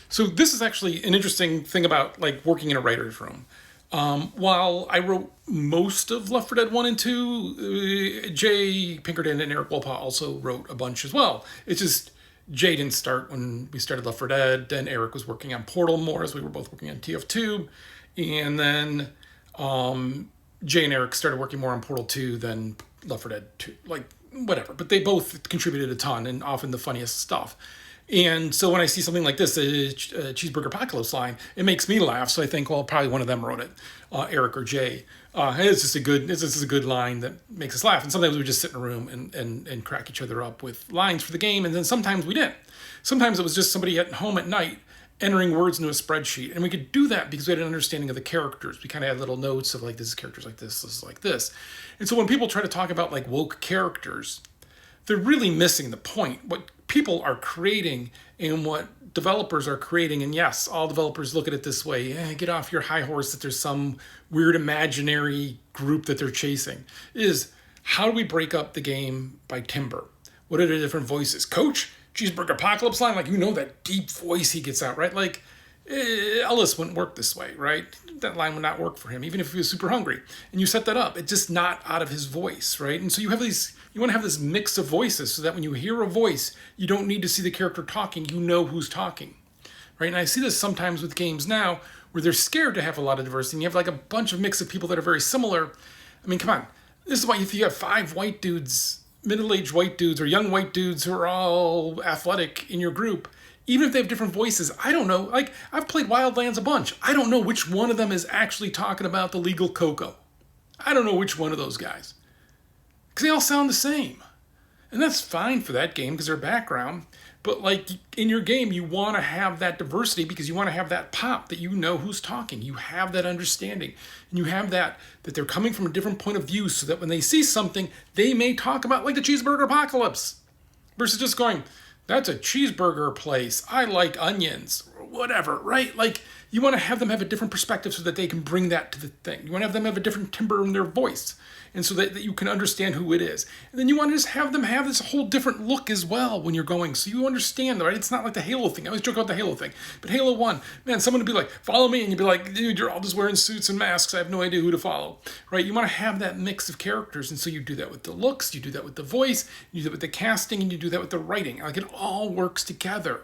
So this is actually an interesting thing about like working in a writer's room. While I wrote most of Left 4 Dead 1 and 2, Jay Pinkerton and Eric Wolpa also wrote a bunch as well. It's just Jay didn't start when we started Left 4 Dead, then Eric was working on Portal more as we were both working on TF2, and then Jay and Eric started working more on Portal 2 than Left 4 Dead 2. Like, whatever. But they both contributed a ton and often the funniest stuff. And so when I see something like this, a Cheeseburger Apocalypse line, it makes me laugh. So I think, well, probably one of them wrote it, Eric or Jay. It's just a good line that makes us laugh. And sometimes we just sit in a room and crack each other up with lines for the game. And then sometimes we didn't. Sometimes it was just somebody at home at night entering words into a spreadsheet. And we could do that because we had an understanding of the characters. We kind of had little notes of like, this is characters like this is like this. And so when people try to talk about like woke characters, they're really missing the point. What people are creating and what developers are creating, and yes, all developers look at it this way, get off your high horse that there's some weird imaginary group that they're chasing, is how do we break up the game by timbre? What are the different voices? Coach, Cheeseburger Apocalypse line, like, you know, that deep voice he gets out, right? Like, Ellis wouldn't work this way, right? That line would not work for him, even if he was super hungry. And you set that up. It's just not out of his voice, right? And so you want to have this mix of voices so that when you hear a voice, you don't need to see the character talking. You know who's talking, right? And I see this sometimes with games now where they're scared to have a lot of diversity. And you have like a bunch of mix of people that are very similar. I mean, come on. This is why if you have 5 white dudes, middle-aged white dudes or young white dudes who are all athletic in your group, even if they have different voices, I don't know. Like, I've played Wildlands a bunch. I don't know which one of them is actually talking about the legal cocoa. I don't know which one of those guys. Because they all sound the same. And that's fine for that game because they're background. But, like, in your game, you want to have that diversity because you want to have that pop that you know who's talking. You have that understanding. And you have that they're coming from a different point of view so that when they see something, they may talk about, like, the Cheeseburger Apocalypse. Versus just going, that's a cheeseburger place. I like onions, or whatever, right? Like, you want to have them have a different perspective so that they can bring that to the thing. You want to have them have a different timbre in their voice, and so that you can understand who it is. And then you want to just have them have this whole different look as well when you're going, so you understand, right? It's not like the Halo thing. I always joke about the Halo thing. But Halo 1, man, someone would be like, follow me, and you'd be like, dude, you're all just wearing suits and masks. I have no idea who to follow, right? You want to have that mix of characters, and so you do that with the looks, you do that with the voice, you do that with the casting, and you do that with the writing. Like, it all works together.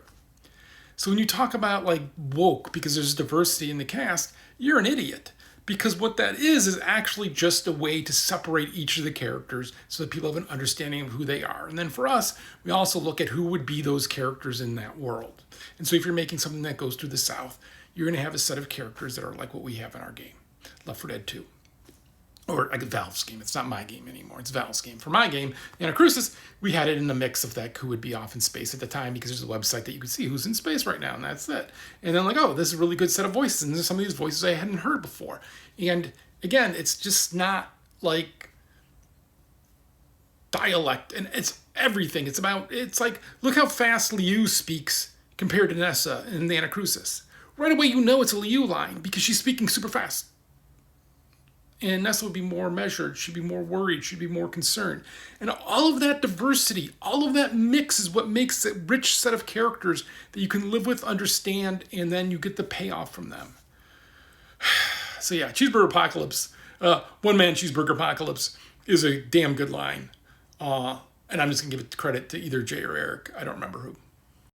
So when you talk about like woke because there's diversity in the cast, you're an idiot. Because what that is actually just a way to separate each of the characters so that people have an understanding of who they are. And then for us, we also look at who would be those characters in that world. And so if you're making something that goes through the South, you're going to have a set of characters that are like what we have in our game, Left 4 Dead 2. Or like Valve's game. It's not my game anymore. It's Valve's game. For my game, Anacrusis, we had it in the mix of that who would be off in space at the time because there's a website that you could see who's in space right now, and that's it. And then like, oh, this is a really good set of voices, and there's some of these voices I hadn't heard before. And again, it's just not like dialect, and it's everything. It's like, look how fast Liu speaks compared to Nessa in the Anacrusis. Right away, you know it's a Liu line because she's speaking super fast. And Nessa would be more measured. She'd be more worried. She'd be more concerned. And all of that diversity, all of that mix is what makes a rich set of characters that you can live with, understand, and then you get the payoff from them. So yeah, Cheeseburger Apocalypse, One Man Cheeseburger Apocalypse is a damn good line. And I'm just going to give it credit to either Jay or Eric. I don't remember who.